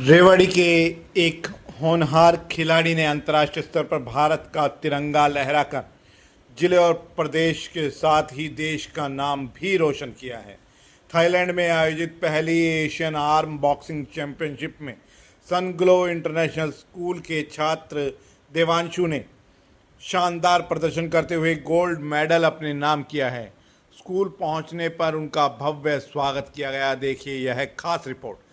रेवाड़ी के एक होनहार खिलाड़ी ने अंतर्राष्ट्रीय स्तर पर भारत का तिरंगा लहराकर जिले और प्रदेश के साथ ही देश का नाम भी रोशन किया है। थाईलैंड में आयोजित पहली एशियन आर्म बॉक्सिंग चैंपियनशिप में सनग्लो इंटरनेशनल स्कूल के छात्र देवांशु ने शानदार प्रदर्शन करते हुए गोल्ड मेडल अपने नाम किया है। स्कूल पहुंचने पर उनका भव्य स्वागत किया गया। देखिए यह खास रिपोर्ट।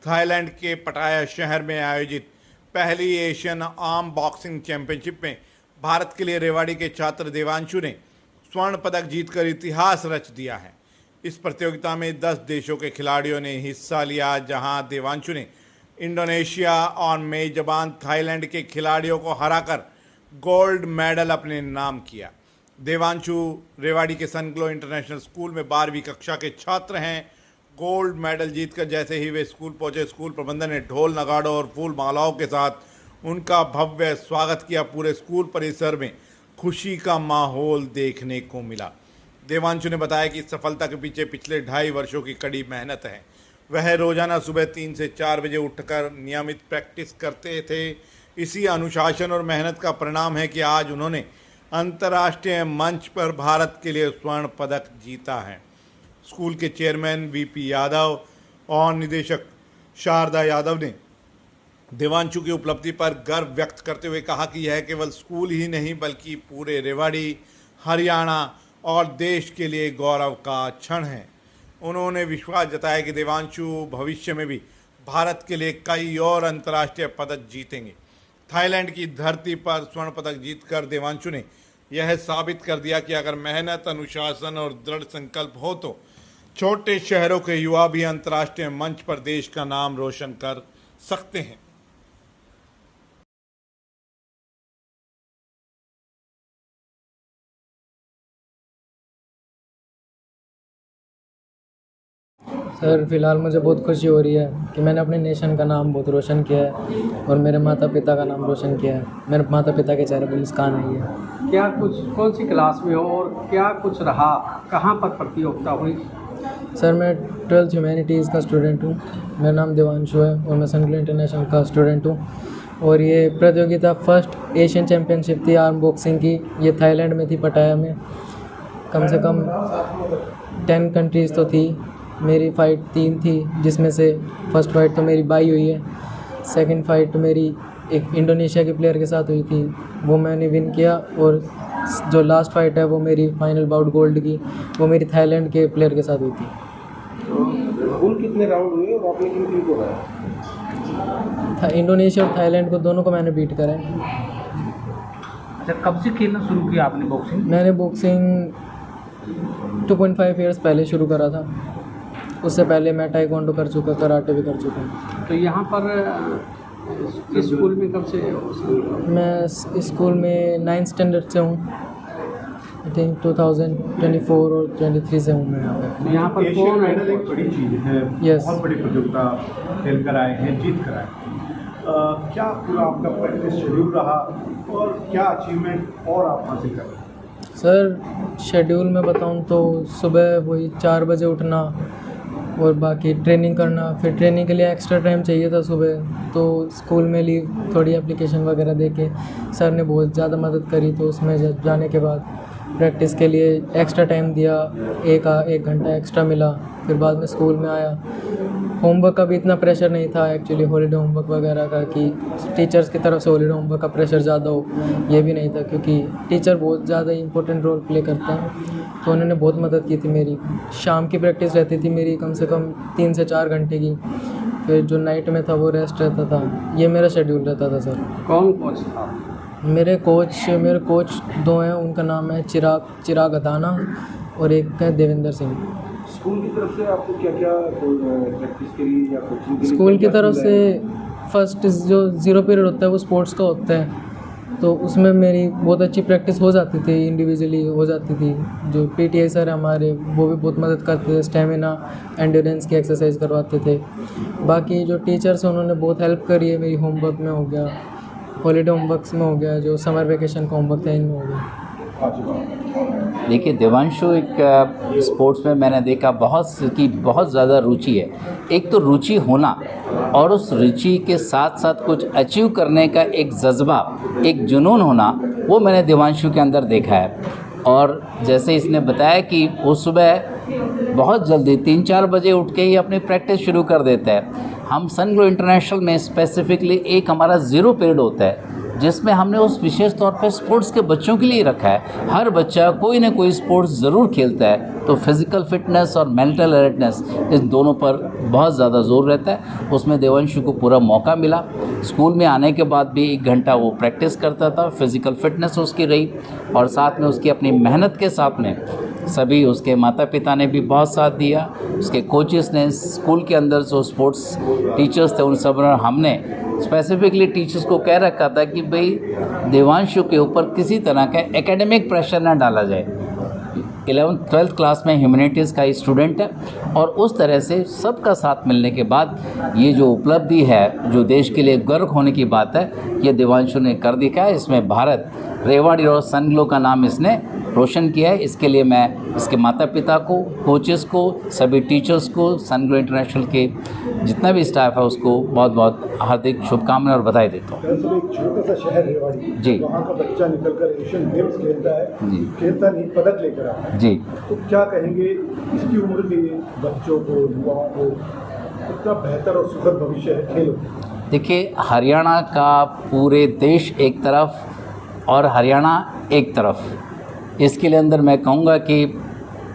थाईलैंड के पटाया शहर में आयोजित पहली एशियन आर्म बॉक्सिंग चैंपियनशिप में भारत के लिए रेवाड़ी के छात्र देवांशु ने स्वर्ण पदक जीतकर इतिहास रच दिया है। इस प्रतियोगिता में 10 देशों के खिलाड़ियों ने हिस्सा लिया, जहां देवांशु ने इंडोनेशिया और मेजबान थाईलैंड के खिलाड़ियों को हराकर गोल्ड मेडल अपने नाम किया। देवांशु रेवाड़ी के सनग्लो इंटरनेशनल स्कूल में 12वीं कक्षा के छात्र हैं। गोल्ड मेडल जीतकर जैसे ही वे स्कूल पहुंचे, स्कूल प्रबंधन ने ढोल नगाड़ों और फूल मालाओं के साथ उनका भव्य स्वागत किया। पूरे स्कूल परिसर में खुशी का माहौल देखने को मिला। देवांशु ने बताया कि इस सफलता के पीछे पिछले 2.5 वर्षों की कड़ी मेहनत है। वह रोजाना सुबह 3 से 4 बजे उठकर नियमित प्रैक्टिस करते थे। इसी अनुशासन और मेहनत का परिणाम है कि आज उन्होंने अंतर्राष्ट्रीय मंच पर भारत के लिए स्वर्ण पदक जीता है। स्कूल के चेयरमैन वीपी यादव और निदेशक शारदा यादव ने देवांशु की उपलब्धि पर गर्व व्यक्त करते हुए कहा कि यह केवल स्कूल ही नहीं बल्कि पूरे रेवाड़ी, हरियाणा और देश के लिए गौरव का क्षण है। उन्होंने विश्वास जताया कि देवांशु भविष्य में भी भारत के लिए कई और अंतर्राष्ट्रीय पदक जीतेंगे। थाईलैंड की धरती पर स्वर्ण पदक जीतकर देवांशु ने यह साबित कर दिया कि अगर मेहनत, अनुशासन और दृढ़ संकल्प हो तो छोटे शहरों के युवा भी अंतर्राष्ट्रीय मंच पर देश का नाम रोशन कर सकते हैं। सर, फ़िलहाल मुझे बहुत खुशी हो रही है कि मैंने अपने नेशन का नाम बहुत रोशन किया है और मेरे माता पिता का नाम रोशन किया है। मेरे माता पिता के चेहरे पर मुस्कान आई है। क्या कुछ कौन सी क्लास में हो और क्या कुछ रहा, कहाँ पर प्रतियोगिता हुई? सर, मैं 12th ह्यूमैनिटीज़ का स्टूडेंट हूँ। मेरा नाम देवांशु है और मैं सनग्लो इंटरनेशनल का स्टूडेंट हूँ। और ये प्रतियोगिता फर्स्ट एशियन चैम्पियनशिप थी आर्म बॉक्सिंग की। ये थाईलैंड में थी, पटाया में। कम से कम 10 कंट्रीज़ तो थी। मेरी फ़ाइट 3 थी, जिसमें से फर्स्ट फाइट तो मेरी बाई हुई है। सेकंड फाइट तो मेरी एक इंडोनेशिया के प्लेयर के साथ हुई थी, वो मैंने विन किया। और जो लास्ट फाइट है वो मेरी फाइनल बाउट गोल्ड की, वो मेरी थाईलैंड के प्लेयर के साथ हुई थी। कुल कितने राउंड हुए और आपने किन को हराया? इंडोनेशिया और थाईलैंड को दोनों को मैंने बीट करा है। अच्छा, कब से खेलना शुरू किया आपने बॉक्सिंग? मैंने बॉक्सिंग 2.5 ईयर्स पहले शुरू करा था। उससे पहले मैं टाइकोंडो कर चुका, कराटे भी कर चुका हूँ। तो यहाँ पर इस स्कूल में कब से? मैं इस स्कूल में 9th स्टैंडर्ड से हूँ। आई थिंक 2024 और 23 से हूँ मैं यहाँ पे। यहाँ पर कौन है? एक बड़ी चीज़ है। Yes. बहुत बड़ी प्रतियोगिता खेल कर आए हैं, जीत कर आए हैं। क्या पूरा आपका प्रैक्टिस शेड्यूल रहा और क्या अचीवमेंट और आप हासिल कर रहे हैं? सर, शेड्यूल में बताऊँ तो सुबह वही 4 बजे उठना और बाकी ट्रेनिंग करना। फिर ट्रेनिंग के लिए एक्स्ट्रा टाइम चाहिए था सुबह, तो स्कूल में लीव थोड़ी एप्लीकेशन वगैरह देके सर ने बहुत ज़्यादा मदद करी। तो उसमें जाने के बाद प्रैक्टिस के लिए एक्स्ट्रा टाइम दिया, एक घंटा एक्स्ट्रा मिला। फिर बाद में स्कूल में आया। होमवर्क का भी इतना प्रेशर नहीं था एक्चुअली, हॉलीडे होमवर्क वगैरह का, कि टीचर्स की तरफ से हॉलीडे होमवर्क का प्रेशर ज़्यादा हो, ये भी नहीं था, क्योंकि टीचर बहुत ज़्यादा इंपॉर्टेंट रोल प्ले करते हैं। तो उन्होंने बहुत मदद की थी मेरी। शाम की प्रैक्टिस रहती थी मेरी कम से कम 3 से 4 घंटे की। फिर जो नाइट में था वो रेस्ट रहता था। ये मेरा शेड्यूल रहता था सर। कौन कोच था? मेरे कोच 2 हैं। उनका नाम है चिराग अदाना और एक है देवेंद्र सिंह। स्कूल की तरफ से आपको क्या क्या प्रैक्टिस के लिए या कोचिंग के लिए स्कूल की तरफ से फर्स्ट जो 0 पीरियड होता है वो स्पोर्ट्स का होता है, तो उसमें मेरी बहुत अच्छी प्रैक्टिस हो जाती थी, इंडिविजुअली हो जाती थी। जो पीटीआई सर हमारे, वो भी बहुत मदद करते थे, स्टेमिना एंड्योरेंस की एक्सरसाइज करवाते थे। बाकी जो टीचर्स हैं उन्होंने बहुत हेल्प करी है मेरी। होमवर्क में हो गया, हॉलीडे होमवर्क्स में हो गया, जो समर वेकेशन का होमवर्क था इनमें हो गया। देखिए, देवांशु एक स्पोर्ट्स में मैंने देखा बहुत ज़्यादा रुचि है। एक तो रुचि होना और उस रुचि के साथ साथ कुछ अचीव करने का एक जज्बा, एक जुनून होना, वो मैंने देवांशु के अंदर देखा है। और जैसे इसने बताया कि वो सुबह बहुत जल्दी 3-4 बजे उठ के ही अपनी प्रैक्टिस शुरू कर देता है। हम सनग्लो इंटरनेशनल में स्पेसिफिकली एक हमारा 0 पीरियड होता है जिसमें हमने उस विशेष तौर पे स्पोर्ट्स के बच्चों के लिए रखा है। हर बच्चा कोई ना कोई स्पोर्ट्स ज़रूर खेलता है, तो फिज़िकल फिटनेस और मेंटल अलर्टनेस, इस दोनों पर बहुत ज़्यादा जोर रहता है। उसमें देवांशु को पूरा मौका मिला। स्कूल में आने के बाद भी 1 घंटा वो प्रैक्टिस करता था, फिज़िकल फिटनेस उसकी रही, और साथ में उसकी अपनी मेहनत के साथ में सभी उसके माता पिता ने भी बहुत साथ दिया, उसके कोचेस ने, स्कूल के अंदर जो स्पोर्ट्स टीचर्स थे उन सब ने, हमने स्पेसिफिकली टीचर्स को कह रखा था कि भाई देवांशु के ऊपर किसी तरह का एकेडमिक प्रेशर ना डाला जाए। 11th-12th क्लास में ह्यूमैनिटीज़ का स्टूडेंट है, और उस तरह से सबका साथ मिलने के बाद ये जो उपलब्धि है, जो देश के लिए गर्व होने की बात है, ये देवांशु ने कर दिखाया। इसमें भारत, रेवाड़ी और सनग्लो का नाम इसने रोशन किया है। इसके लिए मैं इसके माता पिता को, कोचेस को, सभी टीचर्स को, सनग्लो इंटरनेशनल के जितना भी स्टाफ है उसको बहुत बहुत हार्दिक शुभकामनाएं और बधाई देता हूँ। दरअसल एक छोटा सा शहर रेवाड़ी, जी, वहाँ का बच्चा निकलकर एशियन गेम्स खेलता है, जी, खेलता नहीं पदक लेकर आता है, जी, तो क्या कहेंगे इसकी उम्र के बच्चों को, युवाओं को कितना बेहतर और सुखद भविष्य है खेलों? देखिए, हरियाणा का पूरे देश एक तरफ और हरियाणा एक तरफ, इसके लिए अंदर मैं कहूँगा कि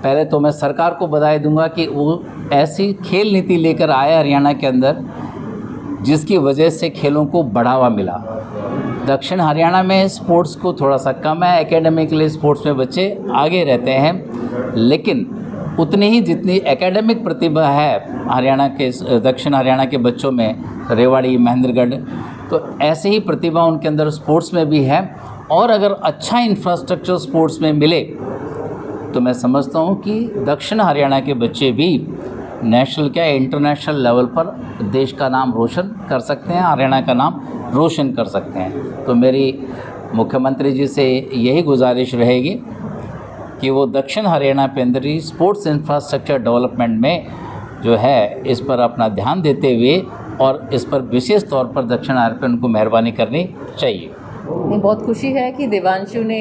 पहले तो मैं सरकार को बधाई दूंगा कि वो ऐसी खेल नीति लेकर आया हरियाणा के अंदर जिसकी वजह से खेलों को बढ़ावा मिला। दक्षिण हरियाणा में स्पोर्ट्स को थोड़ा सा कम है, एकेडमिकली स्पोर्ट्स में बच्चे आगे रहते हैं, लेकिन उतनी ही जितनी एकेडमिक प्रतिभा है हरियाणा के, दक्षिण हरियाणा के बच्चों में, रेवाड़ी, महेंद्रगढ़, तो ऐसे ही प्रतिभा उनके अंदर स्पोर्ट्स में भी है। और अगर अच्छा इंफ्रास्ट्रक्चर स्पोर्ट्स में मिले तो मैं समझता हूँ कि दक्षिण हरियाणा के बच्चे भी नेशनल क्या इंटरनेशनल लेवल पर देश का नाम रोशन कर सकते हैं, हरियाणा का नाम रोशन कर सकते हैं। तो मेरी मुख्यमंत्री जी से यही गुजारिश रहेगी कि वो दक्षिण हरियाणा के अंदर ही स्पोर्ट्स इंफ्रास्ट्रक्चर डेवलपमेंट में जो है इस पर अपना ध्यान देते हुए, और इस पर विशेष तौर पर दक्षिण हरियाणा को मेहरबानी करनी चाहिए। मुझे बहुत खुशी है कि देवांशु ने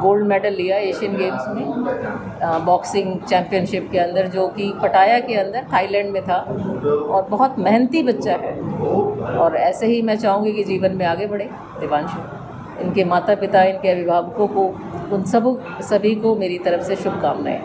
गोल्ड मेडल लिया एशियन गेम्स में, बॉक्सिंग चैम्पियनशिप के अंदर, जो कि पटाया के अंदर थाईलैंड में था, और बहुत मेहनती बच्चा है। और ऐसे ही मैं चाहूँगी कि जीवन में आगे बढ़े देवांशु। इनके माता पिता, इनके अभिभावकों को, उन सभी को मेरी तरफ से शुभकामनाएं।